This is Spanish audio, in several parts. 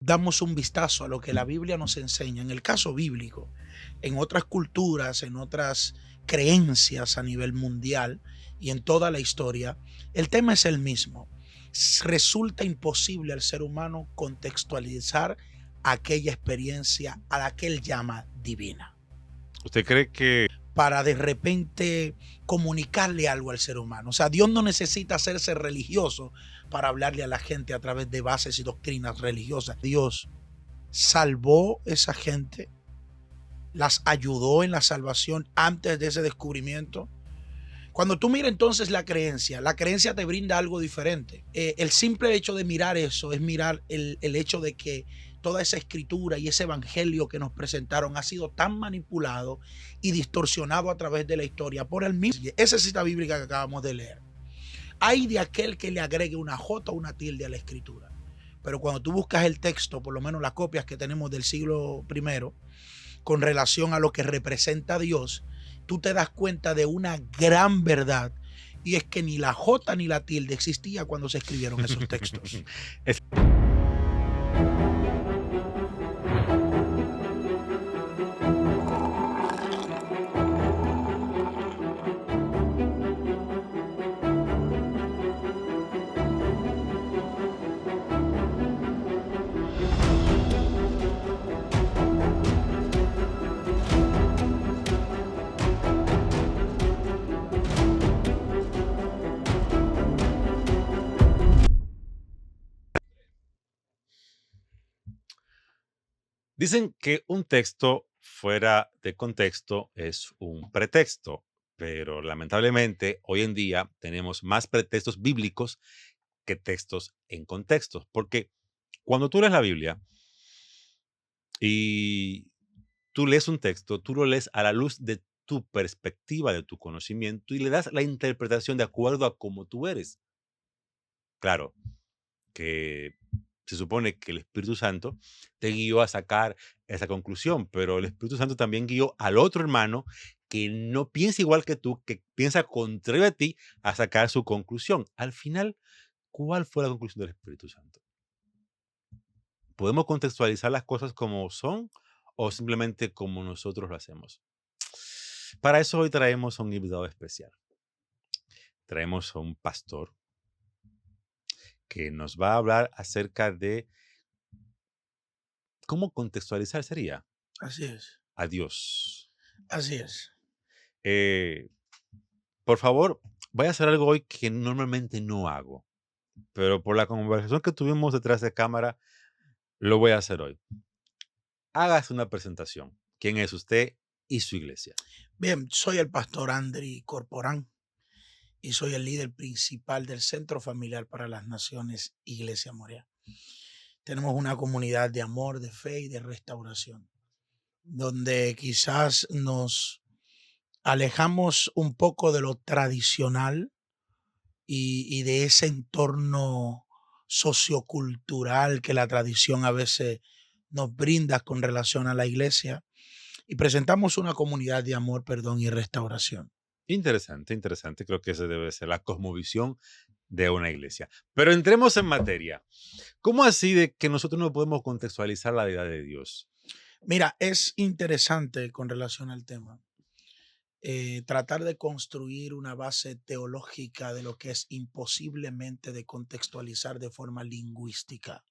Damos un vistazo a lo que la Biblia nos enseña, en el caso bíblico, en otras culturas, en otras creencias a nivel mundial y en toda la historia, el tema es el mismo. Resulta imposible al ser humano contextualizar aquella experiencia a la que él llama divina, ¿Usted cree que para de repente comunicarle algo al ser humano? O sea, Dios no necesita hacerse religioso para hablarle a la gente a través de bases y doctrinas religiosas. Dios salvó esa gente, las ayudó en la salvación antes de ese descubrimiento? Cuando tú miras entonces la creencia te brinda algo diferente. El simple hecho de mirar eso es mirar el hecho de que toda esa escritura y ese evangelio que nos presentaron ha sido tan manipulado y distorsionado a través de la historia por el mismo. Esa cita bíblica que acabamos de leer. Hay de aquel que le agregue una J o una tilde a la escritura. Pero cuando tú buscas el texto, por lo menos las copias que tenemos del siglo I, con relación a lo que representa Dios, tú te das cuenta de una gran verdad, y es que ni la J ni la tilde existía cuando se escribieron esos textos. es- dicen que un texto fuera de contexto es un pretexto, pero lamentablemente hoy en día tenemos más pretextos bíblicos que textos en contextos, porque cuando tú lees la Biblia y tú lees un texto, tú lo lees a la luz de tu perspectiva, de tu conocimiento y le das la interpretación de acuerdo a cómo tú eres. Claro, que se supone que el Espíritu Santo te guió a sacar esa conclusión, pero el Espíritu Santo también guió al otro hermano que no piensa igual que tú, que piensa contrario a ti, a sacar su conclusión. Al final, ¿cuál fue la conclusión del Espíritu Santo? ¿Podemos contextualizar las cosas como son o simplemente como nosotros lo hacemos? Para eso hoy traemos a un invitado especial. Traemos a un pastor que nos va a hablar acerca de cómo contextualizar sería Así es, a Dios. así es. Eh, por favor, voy a hacer algo hoy que normalmente no hago, pero por la conversación que tuvimos detrás de cámara, lo voy a hacer hoy. Hágase una presentación. ¿Quién es usted y su iglesia? Bien, soy el pastor Andri Corporán y soy el líder principal del Centro Familiar para las Naciones, Iglesia Moria. Tenemos una comunidad de amor, de fe y de restauración, donde quizás nos alejamos un poco de lo tradicional y de ese entorno sociocultural que la tradición a veces nos brinda con relación a la iglesia, y presentamos una comunidad de amor, perdón y restauración. Interesante, interesante. Creo que esa debe ser la cosmovisión de una iglesia. Pero entremos en materia. ¿Cómo así de que nosotros no podemos contextualizar la deidad de Dios? Mira, es interesante con relación al tema. Tratar de construir una base teológica de lo que es imposiblemente de contextualizar de forma lingüística.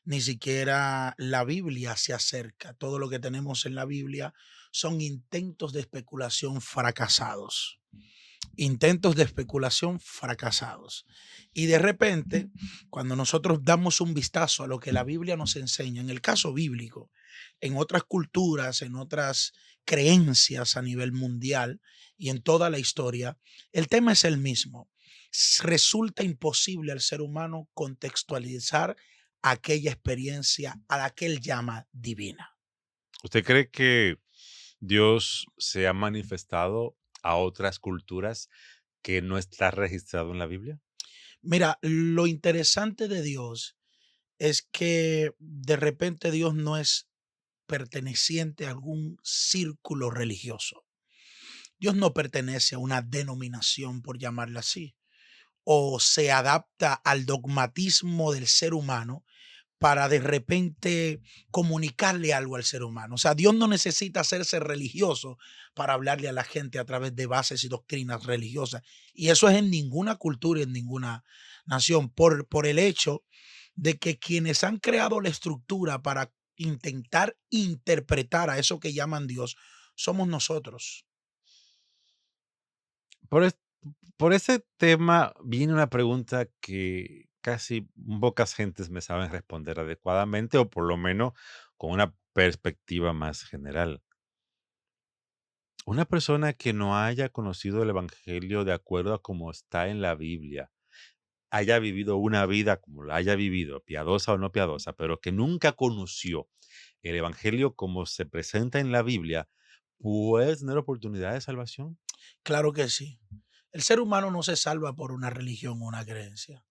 Ni siquiera la Biblia se acerca. Todo lo que tenemos en la Biblia son intentos de especulación fracasados. Intentos de especulación fracasados. Y de repente, cuando nosotros damos un vistazo a lo que la Biblia nos enseña, en el caso bíblico, en otras culturas, en otras creencias a nivel mundial y en toda la historia, el tema es el mismo. Resulta imposible al ser humano contextualizar aquella experiencia a la que él llama divina. ¿Usted cree que Dios se ha manifestado a otras culturas que no está registrado en la Biblia? Mira, lo interesante de Dios es que de repente Dios no es perteneciente a algún círculo religioso. Dios no pertenece a una denominación, por llamarla así, o se adapta al dogmatismo del ser humano para de repente comunicarle algo al ser humano. O sea, Dios no necesita hacerse religioso para hablarle a la gente a través de bases y doctrinas religiosas. Y eso es en ninguna cultura y en ninguna nación, por el hecho de que quienes han creado la estructura para intentar interpretar a eso que llaman Dios, somos nosotros. Por, es- por ese tema viene una pregunta que casi pocas gentes me saben responder adecuadamente o por lo menos con una perspectiva más general. Una persona que no haya conocido el Evangelio de acuerdo a como está en la Biblia, haya vivido una vida como la haya vivido, piadosa o no piadosa, pero que nunca conoció el Evangelio como se presenta en la Biblia, ¿puede tener oportunidad de salvación? Claro que sí. El ser humano no se salva por una religión o una creencia.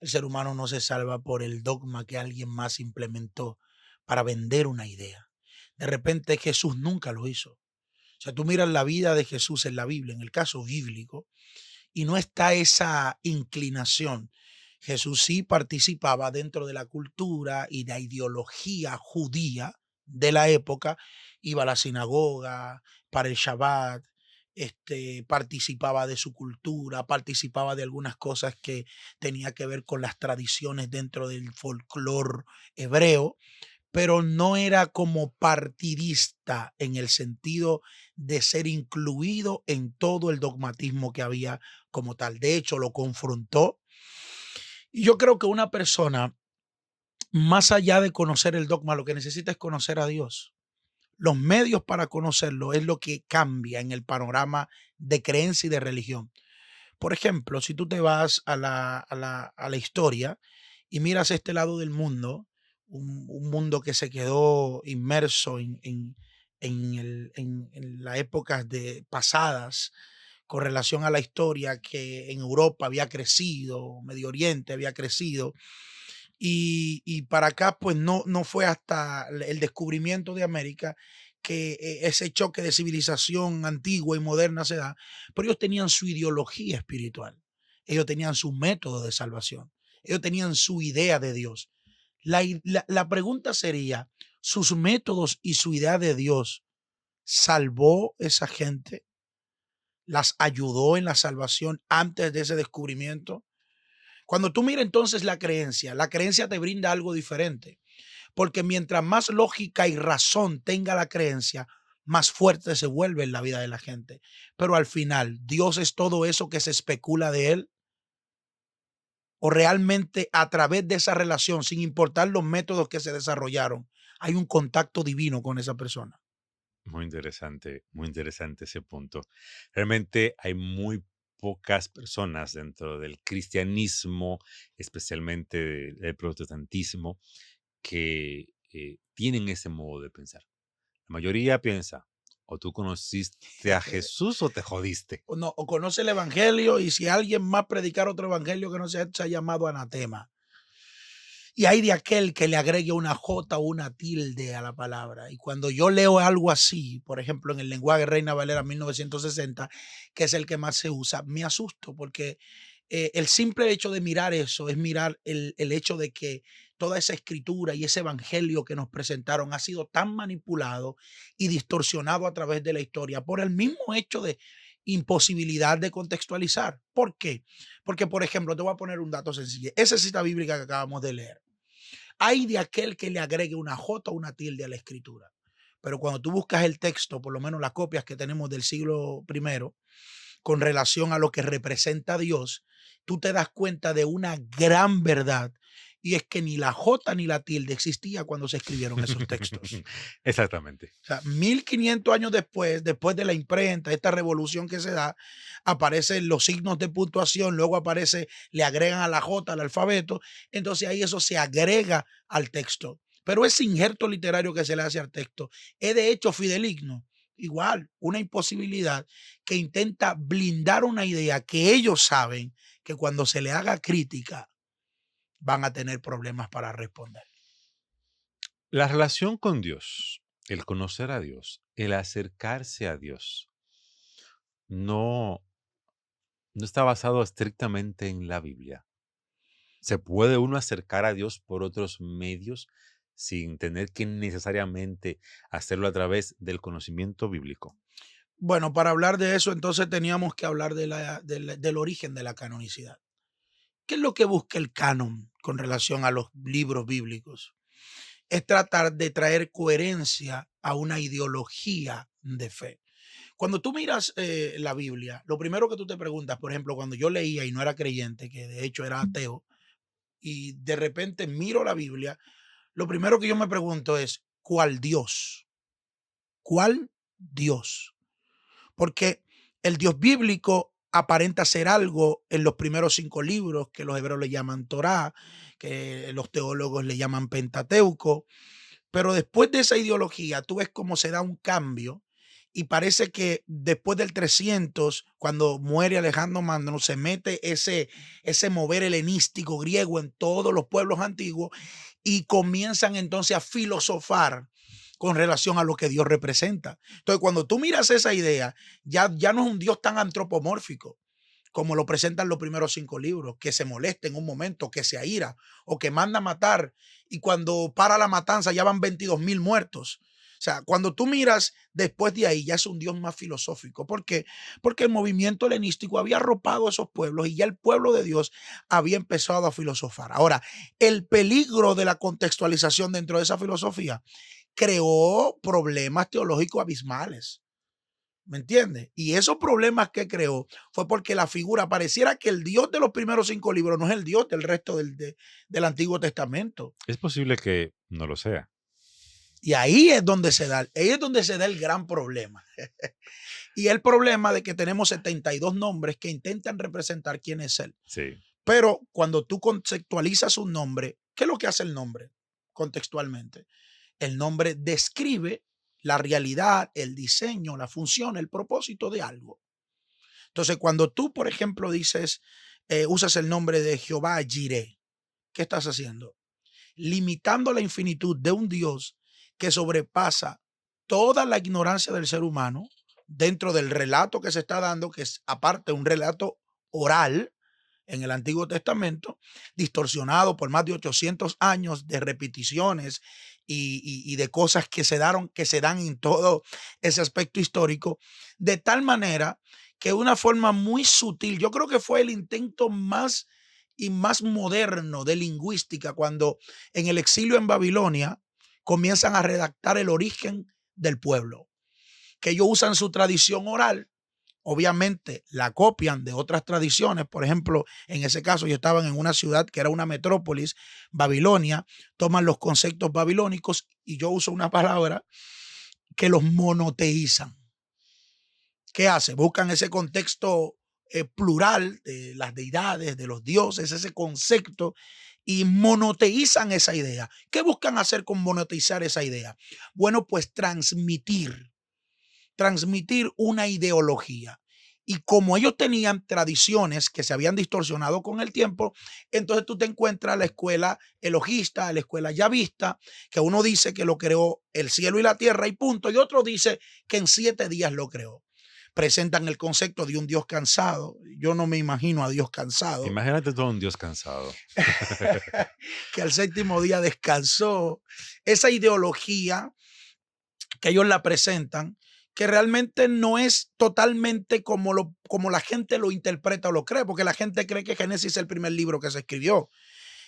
El ser humano no se salva por el dogma que alguien más implementó para vender una idea. De repente Jesús nunca lo hizo. O sea, tú miras la vida de Jesús en la Biblia, en el caso bíblico, y no está esa inclinación. Jesús sí participaba dentro de la cultura y la ideología judía de la época, iba a la sinagoga para el Shabbat, participaba de su cultura, participaba de algunas cosas que tenía que ver con las tradiciones dentro del folclore hebreo, pero no era como partidista en el sentido de ser incluido en todo el dogmatismo que había como tal. De hecho, lo confrontó. Y yo creo que una persona, más allá de conocer el dogma, lo que necesita es conocer a Dios. Los medios para conocerlo es lo que cambia en el panorama de creencia y de religión. Por ejemplo, si tú te vas a la historia y miras este lado del mundo, un mundo que se quedó inmerso en las épocas pasadas con relación a la historia que en Europa había crecido, Medio Oriente había crecido, y para acá pues no fue hasta el descubrimiento de América que ese choque de civilización antigua y moderna se da, pero ellos tenían su ideología espiritual, ellos tenían su método de salvación, ellos tenían su idea de Dios. La pregunta sería, ¿sus métodos y su idea de Dios salvó esa gente? ¿Las ayudó en la salvación antes de ese descubrimiento? Cuando tú miras entonces la creencia te brinda algo diferente, porque mientras más lógica y razón tenga la creencia, más fuerte se vuelve en la vida de la gente. Pero al final, ¿Dios es todo eso que se especula de él? ¿O realmente a través de esa relación, sin importar los métodos que se desarrollaron, hay un contacto divino con esa persona? Muy interesante ese punto. Realmente hay muy pocas personas dentro del cristianismo, especialmente del protestantismo, que tienen ese modo de pensar. La mayoría piensa, o tú conociste a Jesús o te jodiste. O, no, o conoce el evangelio y si alguien más predicar otro evangelio que no sea, se ha llamado anatema. Y hay de aquel que le agregue una J o una tilde a la palabra. Y cuando yo leo algo así, por ejemplo, en el lenguaje Reina Valera 1960, que es el que más se usa, me asusto porque el simple hecho de mirar eso es mirar el hecho de que toda esa escritura y ese evangelio que nos presentaron ha sido tan manipulado y distorsionado a través de la historia por el mismo hecho de imposibilidad de contextualizar. ¿Por qué? Porque, por ejemplo, te voy a poner un dato sencillo. Esa cita bíblica que acabamos de leer. Hay de aquel que le agregue una J o una tilde a la escritura. Pero cuando tú buscas el texto, por lo menos las copias que tenemos del siglo primero, con relación a lo que representa Dios, tú te das cuenta de una gran verdad y es que ni la J ni la tilde existía cuando se escribieron esos textos. Exactamente. O sea, 1500 años después de la imprenta, esta revolución que se da, aparecen los signos de puntuación, luego aparece, le agregan a la J al alfabeto, entonces ahí eso se agrega al texto. Pero ese injerto literario que se le hace al texto es de hecho fideligno. Igual, una imposibilidad que intenta blindar una idea que ellos saben que cuando se le haga crítica van a tener problemas para responder. La relación con Dios, el conocer a Dios, el acercarse a Dios, no, no está basado estrictamente en la Biblia. ¿Se puede uno acercar a Dios por otros medios sin tener que necesariamente hacerlo a través del conocimiento bíblico? Bueno, para hablar de eso, entonces teníamos que hablar del origen de la canonicidad. ¿Qué es lo que busca el canon con relación a los libros bíblicos? Es tratar de traer coherencia a una ideología de fe. Cuando tú miras la Biblia, lo primero que tú te preguntas, por ejemplo, cuando yo leía y no era creyente, que de hecho era ateo, y de repente miro la Biblia, lo primero que yo me pregunto es, ¿cuál Dios? ¿Cuál Dios? Porque el Dios bíblico aparenta ser algo en los primeros 5 libros que los hebreos le llaman Torá, que los teólogos le llaman Pentateuco, pero después de esa ideología tú ves cómo se da un cambio y parece que después del 300, cuando muere Alejandro Magno, se mete ese mover helenístico griego en todos los pueblos antiguos y comienzan entonces a filosofar con relación a lo que Dios representa. Entonces, cuando tú miras esa idea, ya no es un Dios tan antropomórfico como lo presentan los primeros 5 libros, que se molesta en un momento, que se aira o que manda a matar, y cuando para la matanza ya van 22,000 muertos. O sea, cuando tú miras después de ahí, ya es un Dios más filosófico. ¿Por qué? Porque el movimiento helenístico había arropado a esos pueblos y ya el pueblo de Dios había empezado a filosofar. Ahora, el peligro de la contextualización dentro de esa filosofía creó problemas teológicos abismales. ¿Me entiendes? Y esos problemas que creó fue porque la figura pareciera que el Dios de los primeros 5 libros no es el Dios del resto del Antiguo Testamento. Es posible que no lo sea. Y ahí es donde se da el gran problema. Y el problema de que tenemos 72 nombres que intentan representar quién es Él. Sí. Pero cuando tú conceptualizas un nombre, ¿qué es lo que hace el nombre contextualmente? El nombre describe la realidad, el diseño, la función, el propósito de algo. Entonces, cuando tú, por ejemplo, usas el nombre de Jehová Jireh, ¿qué estás haciendo? Limitando la infinitud de un Dios que sobrepasa toda la ignorancia del ser humano dentro del relato que se está dando, que es aparte un relato oral en el Antiguo Testamento, distorsionado por más de 800 años de repeticiones y de cosas que se dan en todo ese aspecto histórico, de tal manera que de una forma muy sutil, yo creo que fue el intento más y más moderno de lingüística cuando en el exilio en Babilonia comienzan a redactar el origen del pueblo, que ellos usan su tradición oral. Obviamente la copian de otras tradiciones. Por ejemplo, en ese caso yo estaba en una ciudad que era una metrópolis, Babilonia, toman los conceptos babilónicos y yo uso una palabra que los monoteizan. ¿Qué hace? Buscan ese contexto plural de las deidades, de los dioses, ese concepto, y monoteizan esa idea. ¿Qué buscan hacer con monoteizar esa idea? Bueno, pues transmitir una ideología. Y como ellos tenían tradiciones que se habían distorsionado con el tiempo, entonces tú te encuentras la escuela elogista, la escuela yavista, que uno dice que lo creó el cielo y la tierra y punto, y otro dice que en 7 días lo creó. Presentan el concepto de un Dios cansado. Yo no me imagino a Dios cansado. Imagínate todo un Dios cansado. Que al 7º día descansó. Esa ideología que ellos la presentan, que realmente no es totalmente como la gente lo interpreta o lo cree, porque la gente cree que Génesis es el primer libro que se escribió.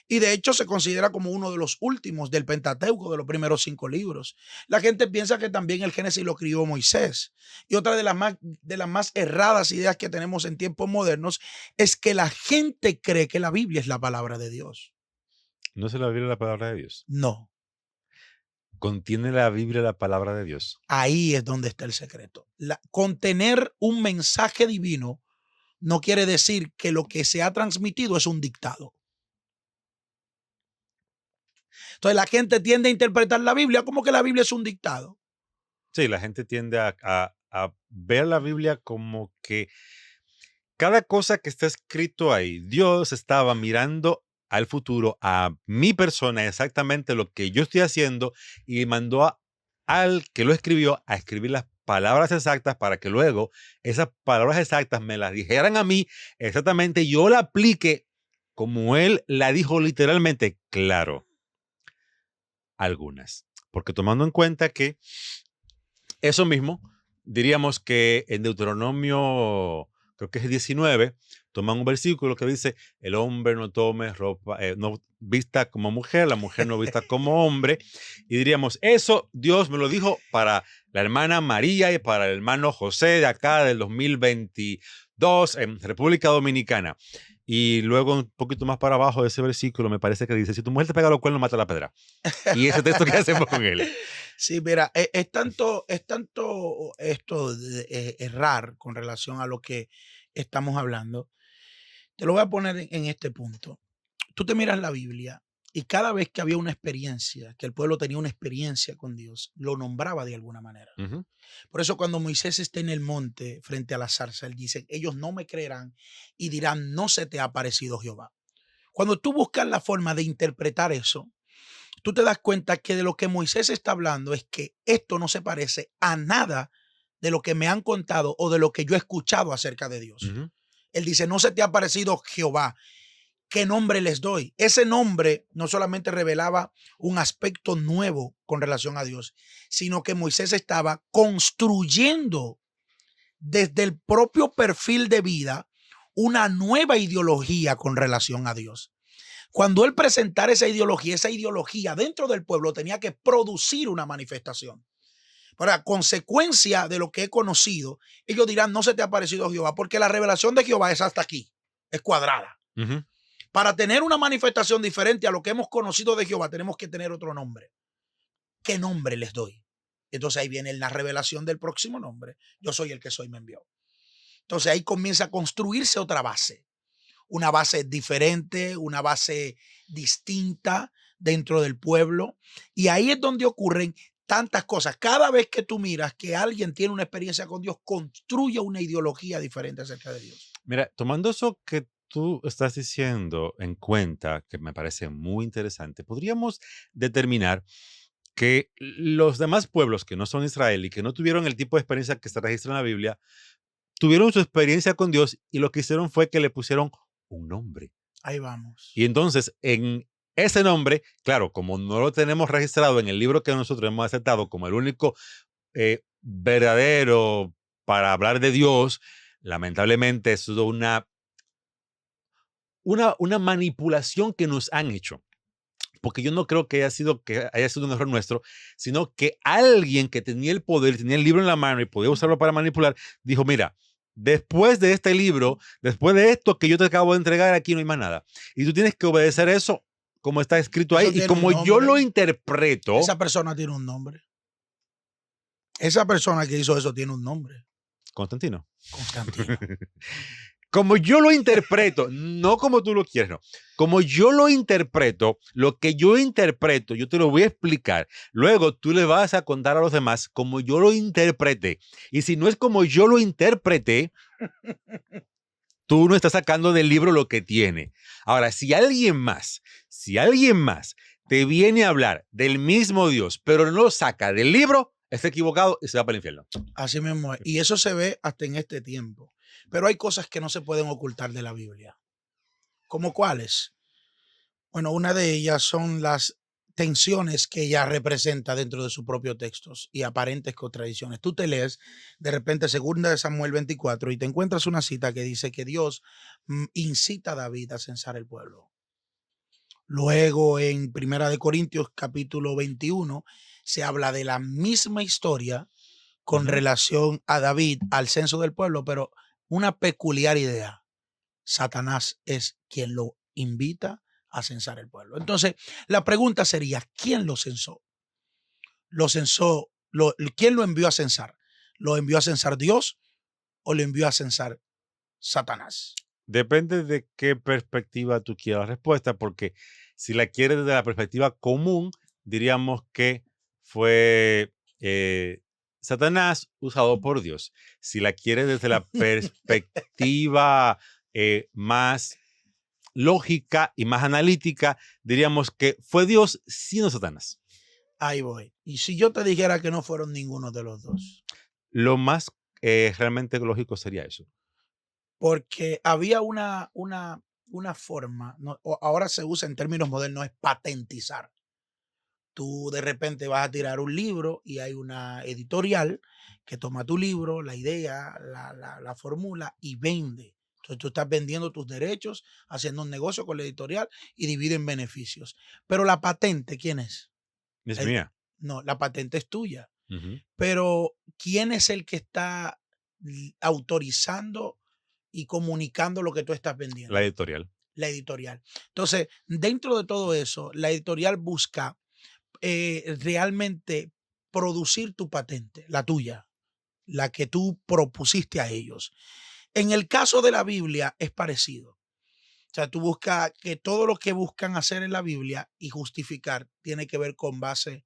Y de hecho se considera como uno de los últimos del Pentateuco, de los primeros 5 libros. La gente piensa que también el Génesis lo escribió Moisés. Y otra de las más erradas ideas que tenemos en tiempos modernos es que la gente cree que la Biblia es la palabra de Dios. ¿No se la Biblia la palabra de Dios? No. ¿Contiene la Biblia la palabra de Dios? Ahí es donde está el secreto. Contener un mensaje divino no quiere decir que lo que se ha transmitido es un dictado. Entonces la gente tiende a interpretar la Biblia como que la Biblia es un dictado. Sí, la gente tiende a ver la Biblia como que cada cosa que está escrito ahí, Dios estaba mirando al futuro, a mi persona, exactamente lo que yo estoy haciendo, y mandó al que lo escribió a escribir las palabras exactas para que luego esas palabras exactas me las dijeran a mí exactamente, yo la aplique como él la dijo literalmente, claro, algunas. Porque tomando en cuenta que eso mismo, diríamos que en Deuteronomio, creo que es 19, toman un versículo que dice, el hombre no tome ropa, no vista como mujer, la mujer no vista como hombre. Y diríamos, eso Dios me lo dijo para la hermana María y para el hermano José de acá del 2022 en República Dominicana. Y luego un poquito más para abajo de ese versículo me parece que dice, si tu mujer te pega los cuernos, mata la pedra. Y ese texto, ¿qué hacemos con él? Sí, mira, es tanto esto de errar con relación a lo que estamos hablando. Te lo voy a poner en este punto. Tú te miras la Biblia y cada vez que había una experiencia, que el pueblo tenía una experiencia con Dios, lo nombraba de alguna manera. Ujú. Por eso cuando Moisés está en el monte frente a la zarza, él dice, ellos no me creerán y dirán, no se te ha aparecido Jehová. Cuando tú buscas la forma de interpretar eso, tú te das cuenta que de lo que Moisés está hablando es que esto no se parece a nada de lo que me han contado o de lo que yo he escuchado acerca de Dios. Ujú. Él dice, no se te ha aparecido Jehová. ¿Qué nombre les doy? Ese nombre no solamente revelaba un aspecto nuevo con relación a Dios, sino que Moisés estaba construyendo desde el propio perfil de vida una nueva ideología con relación a Dios. Cuando él presentara esa ideología dentro del pueblo tenía que producir una manifestación. Pero a consecuencia de lo que he conocido, ellos dirán, no se te ha parecido Jehová, porque la revelación de Jehová es hasta aquí, es cuadrada. Ujú. Para tener una manifestación diferente a lo que hemos conocido de Jehová, tenemos que tener otro nombre. ¿Qué nombre les doy? Entonces ahí viene la revelación del próximo nombre. Yo soy el que soy, me envió. Entonces ahí comienza a construirse otra base. Una base diferente, una base distinta dentro del pueblo. Y ahí es donde ocurren tantas cosas. Cada vez que tú miras que alguien tiene una experiencia con Dios, construye una ideología diferente acerca de Dios. Mira, tomando eso que tú estás diciendo en cuenta, que me parece muy interesante, podríamos determinar que los demás pueblos que no son Israel y que no tuvieron el tipo de experiencia que se registra en la Biblia, tuvieron su experiencia con Dios y lo que hicieron fue que le pusieron un nombre. Ahí vamos. Y entonces, en ese nombre, claro, como no lo tenemos registrado en el libro que nosotros hemos aceptado como el único verdadero para hablar de Dios, lamentablemente es una manipulación que nos han hecho. Porque yo no creo que haya sido un error nuestro, sino que alguien que tenía el poder, tenía el libro en la mano y podía usarlo para manipular, dijo, mira, después de este libro, después de esto que yo te acabo de entregar, aquí no hay más nada. Y tú tienes que obedecer eso como está escrito ahí. Eso Y tiene un como yo lo nombre. interpreto, Esa persona tiene un nombre. Esa persona que hizo eso tiene un nombre. Constantino. Constantino. Como yo lo interpreto, no como tú lo quieres, no. Como yo lo interpreto, lo que yo interpreto, yo te lo voy a explicar. Luego tú le vas a contar a los demás como yo lo interpreté. Y si no es como yo lo interpreté, tú no estás sacando del libro lo que tiene. Ahora, si alguien más te viene a hablar del mismo Dios, pero no lo saca del libro, está equivocado y se va para el infierno. Así mismo es. Y eso se ve hasta en este tiempo. Pero hay cosas que no se pueden ocultar de la Biblia. ¿Cómo cuáles? Bueno, una de ellas son las tensiones que ella representa dentro de sus propios textos y aparentes contradicciones. Tú te lees de repente 2 Samuel 24 y te encuentras una cita que dice que Dios incita a David a censar el pueblo. Luego en 1 Corintios capítulo 21 se habla de la misma historia con Ujú. relación a David al censo del pueblo, pero una peculiar idea. Satanás es quien lo invita a censar el pueblo. Entonces, la pregunta sería, ¿quién lo censó? ¿Lo censó? ¿Quién lo envió a censar? ¿Lo envió a censar Dios o lo envió a censar Satanás? Depende de qué perspectiva tú quieras la respuesta, porque si la quieres desde la perspectiva común, diríamos que fue Satanás usado por Dios. Si la quieres desde la perspectiva más lógica y más analítica, diríamos que fue Dios sino Satanás. Ahí voy. Y si yo te dijera que no fueron ninguno de los dos, Lo más realmente lógico sería eso. porque había una una forma, ahora se usa en términos modernos, es patentizar. Tú de repente vas a tirar un libro y hay una editorial que toma tu libro, la idea, la fórmula y vende. Entonces tú estás vendiendo tus derechos, haciendo un negocio con la editorial y dividen beneficios. Pero la patente, ¿quién es? Es mía. No, la patente es tuya. Ujú. Pero ¿quién es el que está autorizando y comunicando lo que tú estás vendiendo? La editorial. La editorial. Entonces, dentro de todo eso, la editorial busca realmente producir tu patente, la tuya, la que tú propusiste a ellos. En el caso de la Biblia es parecido. O sea, tú buscas que todo lo que buscan hacer en la Biblia y justificar tiene que ver con base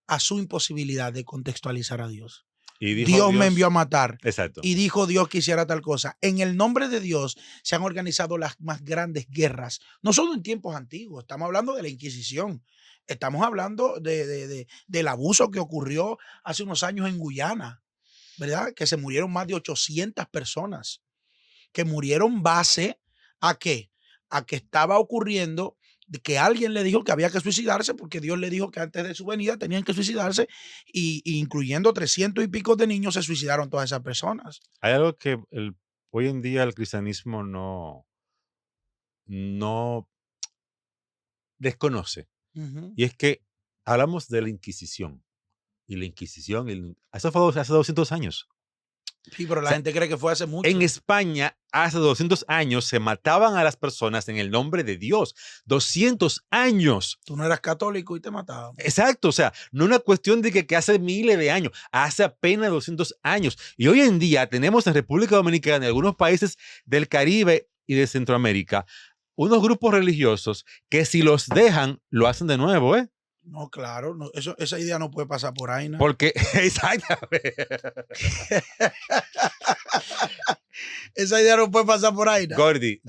a su imposibilidad de contextualizar a Dios. Y dijo Dios me Dios, envió a matar. exacto. Y dijo Dios que hiciera tal cosa. En el nombre de Dios se han organizado las más grandes guerras. No solo en tiempos antiguos. Estamos hablando de la Inquisición. Estamos hablando del abuso que ocurrió hace unos años en Guyana, ¿verdad? Que se murieron más de 800 personas. Que murieron base ¿a qué? A que estaba ocurriendo de que alguien le dijo que había que suicidarse porque Dios le dijo que antes de su venida tenían que suicidarse y incluyendo 300 y pico de niños se suicidaron todas esas personas. Hay algo que hoy en día el cristianismo no desconoce. Ujú. Y es que hablamos de la Inquisición. Y la Inquisición, eso fue hace 200 años. Sí, pero O la sea, gente cree que fue hace mucho. en España, hace 200 años, se mataban a las personas en el nombre de Dios. 200 años. Tú no eras católico y te mataban. Exacto, o sea, no una cuestión de que hace miles de años, hace apenas 200 años. Y hoy en día tenemos en República Dominicana y algunos países del Caribe y de Centroamérica unos grupos religiosos que si los dejan, lo hacen de nuevo, ¿eh? No, claro, no, esa idea no puede pasar por ahí, ¿no? Porque, exactamente. Esa idea no puede pasar por ahí, ¿no? Gordy,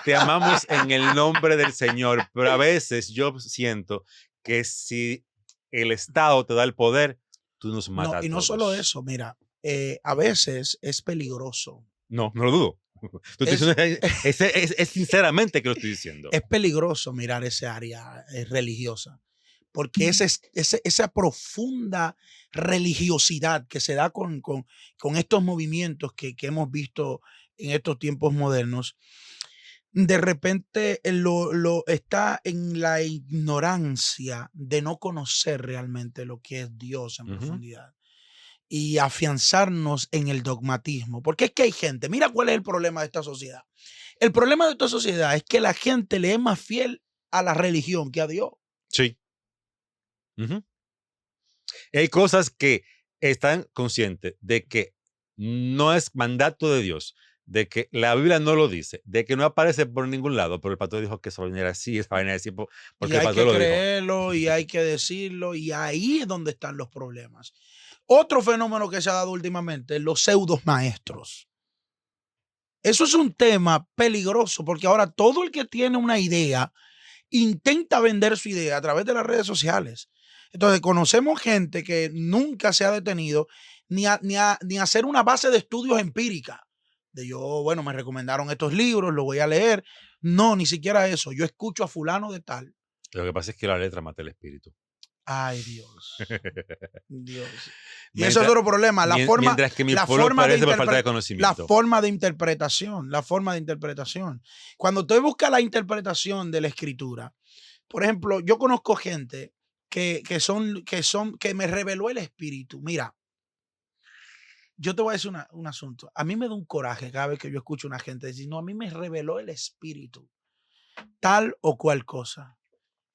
te amamos en el nombre del Señor, pero a veces yo siento que si el Estado te da el poder, tú nos matas No, y a no todos. solo eso, mira, a veces es peligroso. No lo dudo. Es sinceramente que lo estoy diciendo. Es peligroso mirar esa área religiosa, porque esa profunda religiosidad que se da con estos movimientos que hemos visto en estos tiempos modernos, de repente lo está en la ignorancia de no conocer realmente lo que es Dios en Ujú. profundidad y afianzarnos en el dogmatismo. Porque es que hay gente, mira cuál es el problema de esta sociedad. El problema de esta sociedad es que la gente le es más fiel a la religión que a Dios. Sí. Ujú. Hay cosas que están conscientes de que no es mandato de Dios, de que la Biblia no lo dice, de que no aparece por ningún lado, pero el pastor dijo que esa vaina era así, esa vaina era así, porque Y el hay pastor que lo dijo. creerlo y hay que decirlo y ahí es donde están los problemas. Otro fenómeno que se ha dado últimamente, los pseudos maestros. Eso es un tema peligroso porque ahora todo el que tiene una idea intenta vender su idea a través de las redes sociales. Entonces conocemos gente que nunca se ha detenido ni a hacer una base de estudios empírica. De yo, bueno, me recomendaron estos libros, los voy a leer. No, ni siquiera eso. Yo escucho a fulano de tal. Lo que pasa es que la letra mata el espíritu. Ay, Dios. Dios. Y Mientras, eso es otro problema. Mientras que mi pueblo parece por falta de conocimiento. La forma de interpretación. La forma de interpretación. Cuando usted busca la interpretación de la escritura, por ejemplo, yo conozco gente que me reveló el espíritu. Mira, yo te voy a decir un asunto. A mí me da un coraje cada vez que yo escucho a una gente decir, no, a mí me reveló el espíritu. Tal o cual cosa.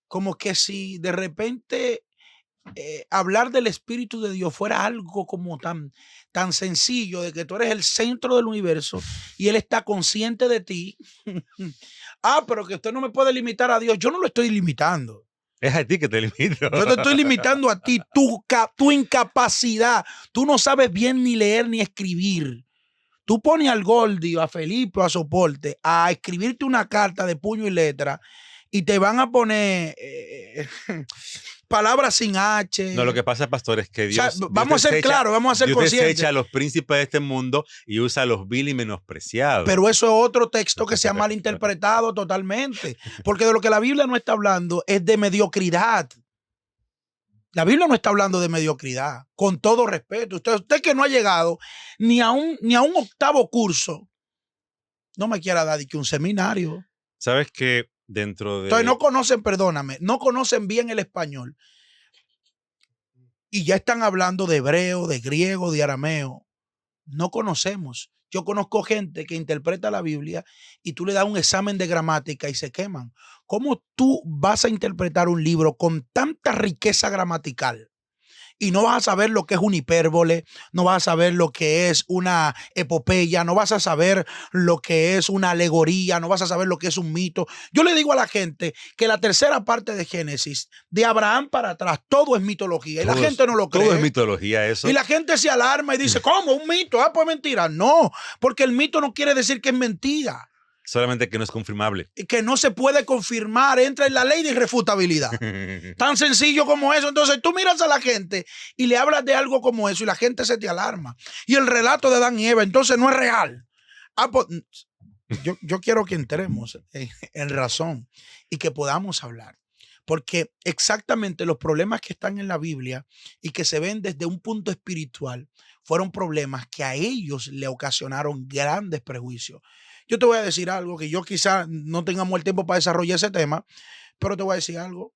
Como que si de repente hablar del Espíritu de Dios fuera algo como tan sencillo, de que tú eres el centro del universo y Él está consciente de ti. Pero que usted no me puede limitar a Dios. Yo no lo estoy limitando. Es a ti que te limito. Yo te estoy limitando a ti, tu incapacidad. Tú no sabes bien ni leer ni escribir. Tú pones al Gordy, a Felipe, a Soporte, a escribirte una carta de puño y letra y te van a poner palabras sin H. No, lo que pasa, pastor, es que O sea, Dios vamos a ser claros, vamos a ser Dios conscientes. desecha a los príncipes de este mundo y usa a los vil y menospreciados. Pero eso es otro texto que se ha malinterpretado totalmente. Porque de lo que la Biblia no está hablando es de mediocridad. La Biblia no está hablando de mediocridad, con todo respeto. Usted que no ha llegado ni a un octavo curso, no me quiera dar que un seminario. ¿Sabes que dentro de... Entonces no conocen, perdóname, no conocen bien el español. Y ya están hablando de hebreo, de griego, de arameo. No conocemos. Yo conozco gente que interpreta la Biblia y tú le das un examen de gramática y se queman. ¿Cómo tú vas a interpretar un libro con tanta riqueza gramatical y no vas a saber lo que es una hipérbole, no vas a saber lo que es una epopeya, no vas a saber lo que es una alegoría, no vas a saber lo que es un mito? Yo le digo a la gente que la tercera parte de Génesis, de Abraham para atrás, todo es mitología y la gente no lo cree. Todo es mitología eso. Y la gente se alarma y dice, ¿cómo? ¿Un mito? Ah, pues mentira. No, porque el mito no quiere decir que es mentira. Solamente que no es confirmable. Que no se puede confirmar, entra en la ley de irrefutabilidad. Tan sencillo como eso. Entonces tú miras a la gente y le hablas de algo como eso y la gente se te alarma. Y el relato de Adán y Eva entonces no es real. Ah, pues, yo quiero que entremos en razón y que podamos hablar. Porque exactamente los problemas que están en la Biblia y que se ven desde un punto espiritual fueron problemas que a ellos le ocasionaron grandes prejuicios. Yo te voy a decir algo que yo quizá no tengamos el tiempo para desarrollar ese tema, pero te voy a decir algo.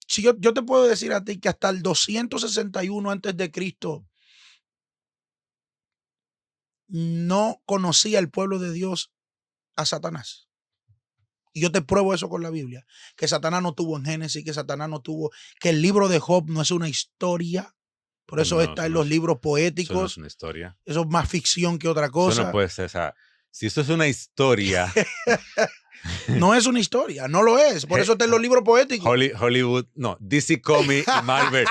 Si yo te puedo decir a ti que hasta el 261 antes de Cristo no conocía el pueblo de Dios a Satanás. Y yo te pruebo eso con la Biblia, que Satanás no tuvo en Génesis, que Satanás no tuvo, que el libro de Job no es una historia, por eso está en los libros poéticos. Eso no es una historia. Eso es más ficción que otra cosa. Eso no puede ser, o sea, si esto es una historia... No es una historia, no lo es. Por eso está en los libros poéticos. Hollywood, no, DC Comics y Marvel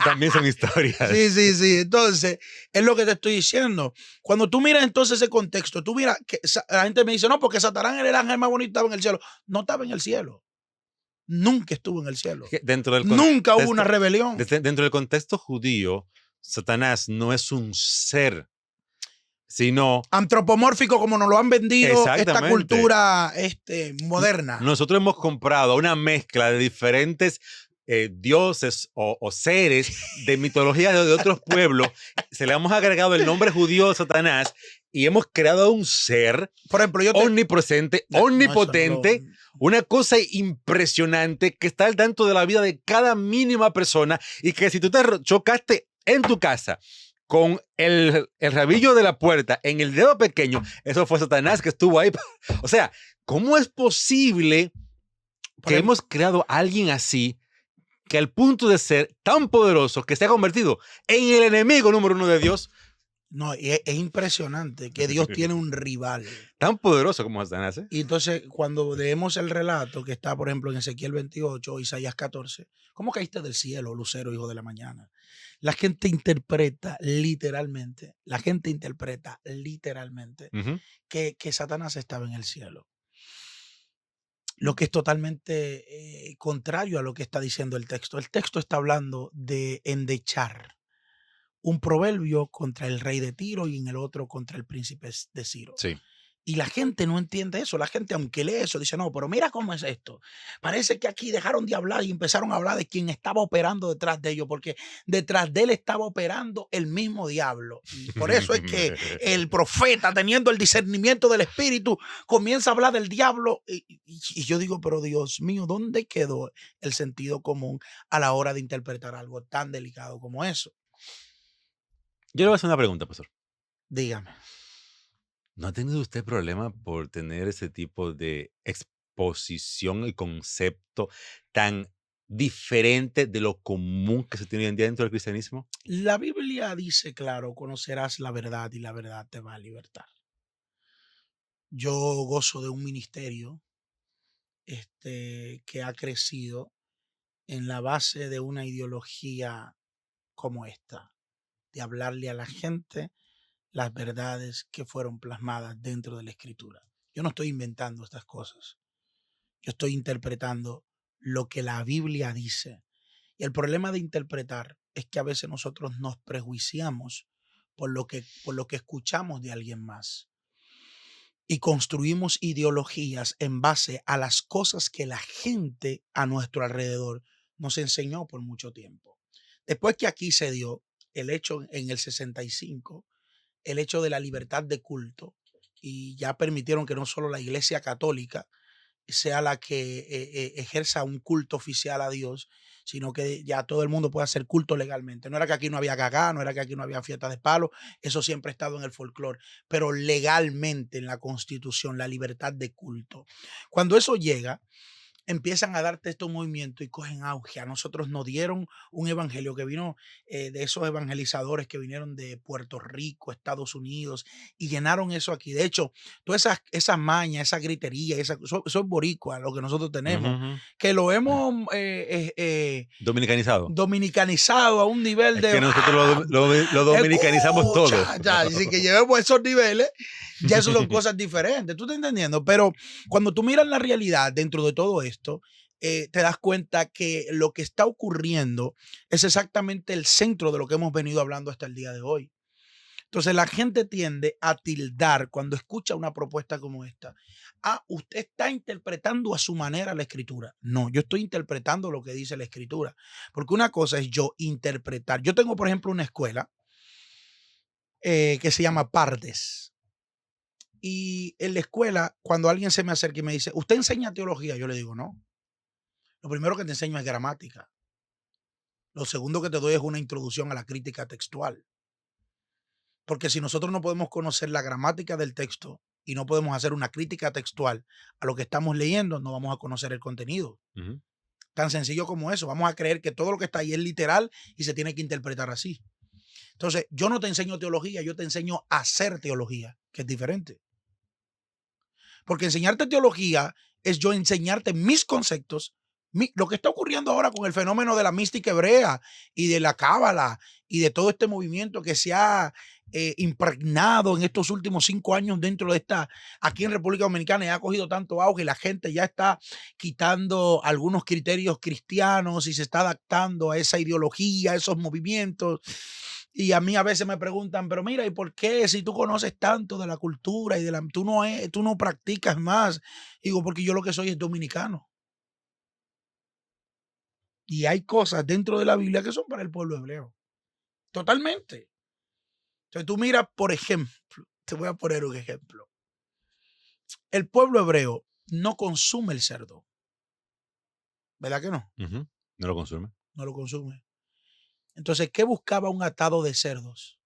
también son historias. Sí. Entonces, es lo que te estoy diciendo. Cuando tú miras entonces ese contexto, tú miras que la gente me dice, no, porque Satanás era el ángel más bonito, estaba en el cielo. No estaba en el cielo. Nunca estuvo en el cielo. Nunca hubo una rebelión. Dentro del contexto judío, Satanás no es un ser, sino antropomórfico como nos lo han vendido esta cultura moderna. Nosotros hemos comprado una mezcla de diferentes dioses o seres de mitología de otros pueblos. Se le hemos agregado el nombre judío Satanás y hemos creado un ser, por ejemplo, omnipresente, omnipotente, una cosa impresionante que está al tanto de la vida de cada mínima persona y que si tú te chocaste en tu casa con el rabillo de la puerta en el dedo pequeño, eso fue Satanás que estuvo ahí. O sea, ¿cómo es posible que hemos creado a alguien así que al punto de ser tan poderoso que se ha convertido en el enemigo número uno de Dios? No, es impresionante que Dios tiene un rival. Tan poderoso como Satanás, ¿eh? Y entonces, cuando leemos el relato que está, por ejemplo, en Ezequiel 28 o Isaías 14, ¿cómo caíste del cielo, lucero, hijo de la mañana? La gente interpreta literalmente, que Satanás estaba en el cielo. Lo que es totalmente contrario a lo que está diciendo el texto. El texto está hablando de endechar. Un proverbio contra el rey de Tiro y en el otro contra el príncipe de Ciro. Sí. Y la gente no entiende eso. La gente, aunque lee eso, dice, no, pero mira cómo es esto. Parece que aquí dejaron de hablar y empezaron a hablar de quien estaba operando detrás de ellos, porque detrás de él estaba operando el mismo diablo. Y por eso es que el profeta, teniendo el discernimiento del espíritu, comienza a hablar del diablo. Y yo digo, pero Dios mío, ¿dónde quedó el sentido común a la hora de interpretar algo tan delicado como eso? Yo le voy a hacer una pregunta, pastor. Dígame. ¿No ha tenido usted problema por tener ese tipo de exposición y concepto tan diferente de lo común que se tiene hoy en día dentro del cristianismo? La Biblia dice, claro, conocerás la verdad y la verdad te va a libertar. Yo gozo de un ministerio que ha crecido en la base de una ideología como esta, de hablarle a la gente las verdades que fueron plasmadas dentro de la Escritura. Yo no estoy inventando estas cosas. Yo estoy interpretando lo que la Biblia dice. Y el problema de interpretar es que a veces nosotros nos prejuiciamos por lo que escuchamos de alguien más y construimos ideologías en base a las cosas que la gente a nuestro alrededor nos enseñó por mucho tiempo. Después que aquí se dio el hecho en el 65, el hecho de la libertad de culto, y ya permitieron que no solo la Iglesia Católica sea la que ejerza un culto oficial a Dios, sino que ya todo el mundo puede hacer culto legalmente. No era que aquí no había gagá, no era que aquí no había fiestas de palo, eso siempre ha estado en el folclore, pero legalmente en la Constitución, la libertad de culto. Cuando eso llega, empiezan a darte estos movimientos y cogen auge. A nosotros nos dieron un evangelio que vino de esos evangelizadores que vinieron de Puerto Rico, Estados Unidos, y llenaron eso aquí. De hecho, todas esas mañas, esa gritería, eso es boricua, lo que nosotros Ujú, tenemos, ujú. que lo hemos Dominicanizado. dominicanizado a un nivel Es de que nosotros lo dominicanizamos todo. escucha, ya, así que llevemos esos niveles, ya eso son cosas diferentes, ¿tú estás entendiendo? Pero cuando tú miras la realidad dentro de todo esto, te das cuenta que lo que está ocurriendo es exactamente el centro de lo que hemos venido hablando hasta el día de hoy. Entonces la gente tiende a tildar cuando escucha una propuesta como esta. Ah, usted está interpretando a su manera la escritura. No, yo estoy interpretando lo que dice la escritura. Porque una cosa es yo interpretar. Yo tengo, por ejemplo, una escuela que se llama Pardes. Y en la escuela, cuando alguien se me acerca y me dice, ¿usted enseña teología? Yo le digo, no. Lo primero que te enseño es gramática. Lo segundo que te doy es una introducción a la crítica textual. Porque si nosotros no podemos conocer la gramática del texto y no podemos hacer una crítica textual a lo que estamos leyendo, no vamos a conocer el contenido. Ujú. Tan sencillo como eso. Vamos a creer que todo lo que está ahí es literal y se tiene que interpretar así. Entonces, yo no te enseño teología, yo te enseño a hacer teología, que es diferente. Porque enseñarte teología es yo enseñarte mis conceptos, lo que está ocurriendo ahora con el fenómeno de la mística hebrea y de la cábala y de todo este movimiento que se ha impregnado en estos últimos 5 años dentro de aquí en República Dominicana, y ha cogido tanto auge y la gente ya está quitando algunos criterios cristianos y se está adaptando a esa ideología, a esos movimientos. Y a mí a veces me preguntan, pero mira, ¿y por qué si tú conoces tanto de la cultura y tú no practicas más? Digo, porque yo lo que soy es dominicano. Y hay cosas dentro de la Biblia que son para el pueblo hebreo. Totalmente. Entonces tú miras, por ejemplo, te voy a poner un ejemplo. El pueblo hebreo no consume el cerdo. ¿Verdad que no? Ujú. No lo consume. No lo consume. Entonces, ¿qué buscaba un atado de cerdos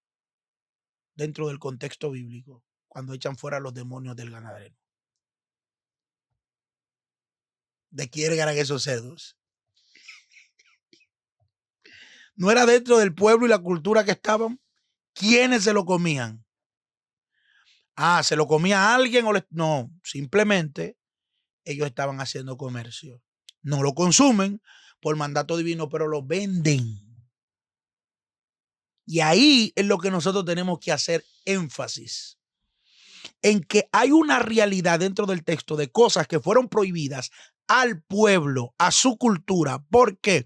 dentro del contexto bíblico cuando echan fuera los demonios del ganadero? ¿De quién eran esos cerdos? No era dentro del pueblo y la cultura que estaban. ¿Quiénes se lo comían? Ah, ¿se lo comía alguien o no? Simplemente ellos estaban haciendo comercio. No lo consumen por mandato divino, pero lo venden. Y ahí es lo que nosotros tenemos que hacer énfasis. En que hay una realidad dentro del texto de cosas que fueron prohibidas al pueblo, a su cultura. ¿Por qué?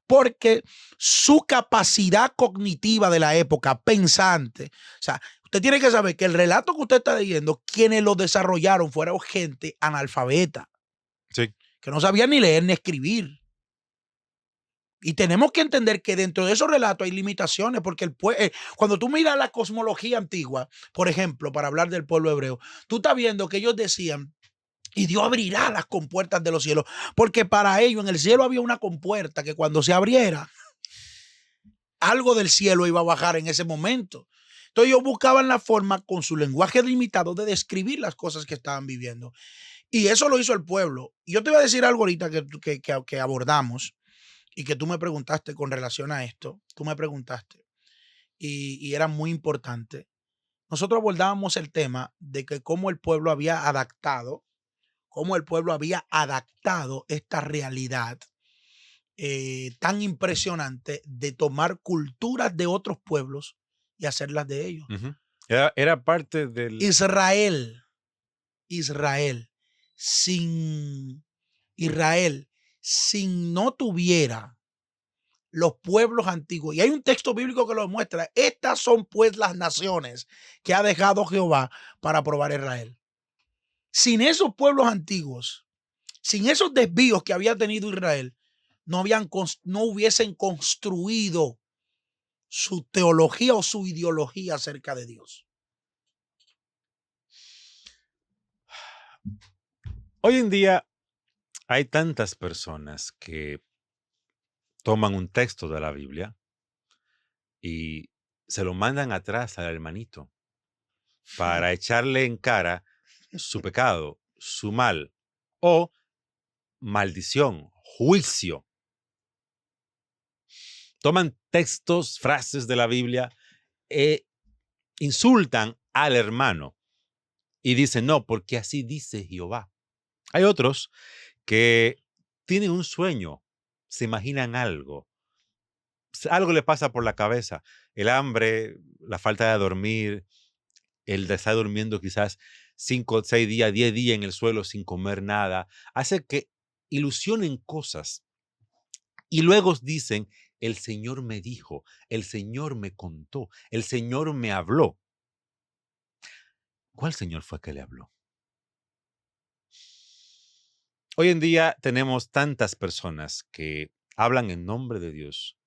Porque su capacidad cognitiva de la época, pensante, o sea, usted tiene que saber que el relato que usted está leyendo, quienes lo desarrollaron fueron gente analfabeta, Sí. que no sabían ni leer ni escribir. Y tenemos que entender que dentro de esos relatos hay limitaciones, porque cuando tú miras la cosmología antigua, por ejemplo, para hablar del pueblo hebreo, tú estás viendo que ellos decían, y Dios abrirá las compuertas de los cielos, porque para ellos en el cielo había una compuerta que cuando se abriera, algo del cielo iba a bajar en ese momento. Entonces ellos buscaban la forma con su lenguaje limitado de describir las cosas que estaban viviendo. Y eso lo hizo el pueblo. Y yo te voy a decir algo ahorita que abordamos y que tú me preguntaste con relación a esto. Tú me preguntaste y era muy importante. Nosotros abordábamos el tema de que cómo el pueblo había adaptado esta realidad tan impresionante de tomar culturas de otros pueblos y hacerlas de ellos. Ujú. Era parte del... Israel, sin Israel, si no tuviera los pueblos antiguos, y hay un texto bíblico que lo muestra, estas son pues las naciones que ha dejado Jehová para probar a Israel. Sin esos pueblos antiguos, sin esos desvíos que había tenido Israel, no hubiesen construido su teología o su ideología acerca de Dios. Hoy en día hay tantas personas que toman un texto de la Biblia y se lo mandan atrás al hermanito para echarle en cara su pecado, su mal o maldición, juicio. Toman textos, frases de la Biblia e insultan al hermano y dicen, no, porque así dice Jehová. Hay otros que tienen un sueño, se imaginan algo le pasa por la cabeza, el hambre, la falta de dormir, el de estar durmiendo quizás 5, 6 días, 10 días en el suelo sin comer nada, hace que ilusionen cosas y luego dicen, el Señor me dijo, el Señor me contó, el Señor me habló. ¿Cuál Señor fue que le habló? Hoy en día tenemos tantas personas que hablan en nombre de Dios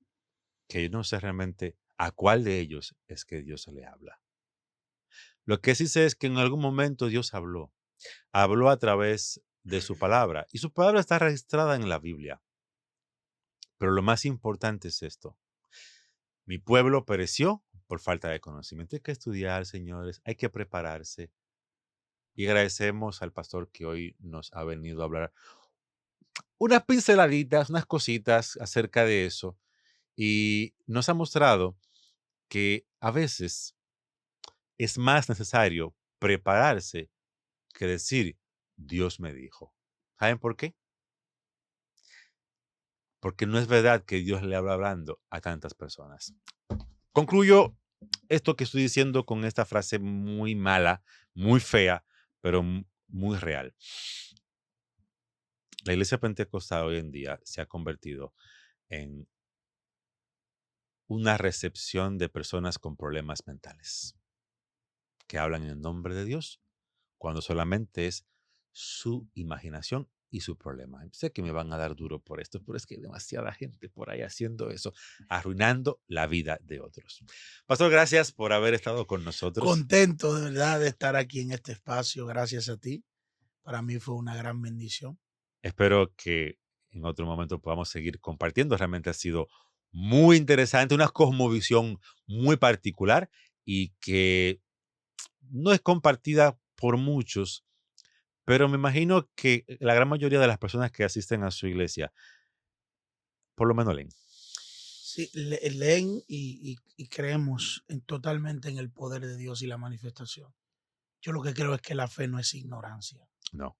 que yo no sé realmente a cuál de ellos es que Dios se le habla. Lo que sí sé es que en algún momento Dios habló. Habló a través de su palabra y su palabra está registrada en la Biblia. Pero lo más importante es esto. Mi pueblo pereció por falta de conocimiento. Hay que estudiar, señores, hay que prepararse. Y agradecemos al pastor que hoy nos ha venido a hablar unas pinceladitas, unas cositas acerca de eso. Y nos ha mostrado que a veces es más necesario prepararse que decir, Dios me dijo. ¿Saben por qué? Porque no es verdad que Dios le habla hablando a tantas personas. Concluyo esto que estoy diciendo con esta frase muy mala, muy fea, pero muy real. La iglesia pentecostal hoy en día se ha convertido en una recepción de personas con problemas mentales que hablan en nombre de Dios cuando solamente es su imaginación y su problema. Sé que me van a dar duro por esto, pero es que hay demasiada gente por ahí haciendo eso, arruinando la vida de otros. Pastor, gracias por haber estado con nosotros. Contento de verdad de estar aquí en este espacio, gracias a ti. Para mí fue una gran bendición. Espero que en otro momento podamos seguir compartiendo. Realmente ha sido muy interesante, una cosmovisión muy particular y que no es compartida por muchos, pero me imagino que la gran mayoría de las personas que asisten a su iglesia, por lo menos leen. Sí, leen y creemos totalmente en el poder de Dios y la manifestación. Yo lo que creo es que la fe no es ignorancia. No.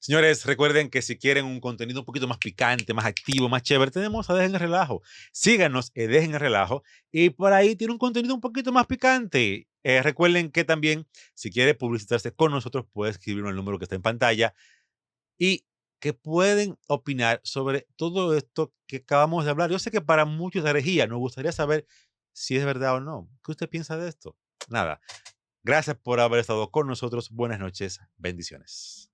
Señores, recuerden que si quieren un contenido un poquito más picante, más activo, más chévere, tenemos a Dejen el Relajo. Síganos en Dejen el Relajo y por ahí tiene un contenido un poquito más picante. Recuerden que también, si quiere publicitarse con nosotros, puede escribirnos el número que está en pantalla y que pueden opinar sobre todo esto que acabamos de hablar. Yo sé que para muchos es herejía, nos gustaría saber si es verdad o no. ¿Qué usted piensa de esto? Nada. Gracias por haber estado con nosotros. Buenas noches. Bendiciones.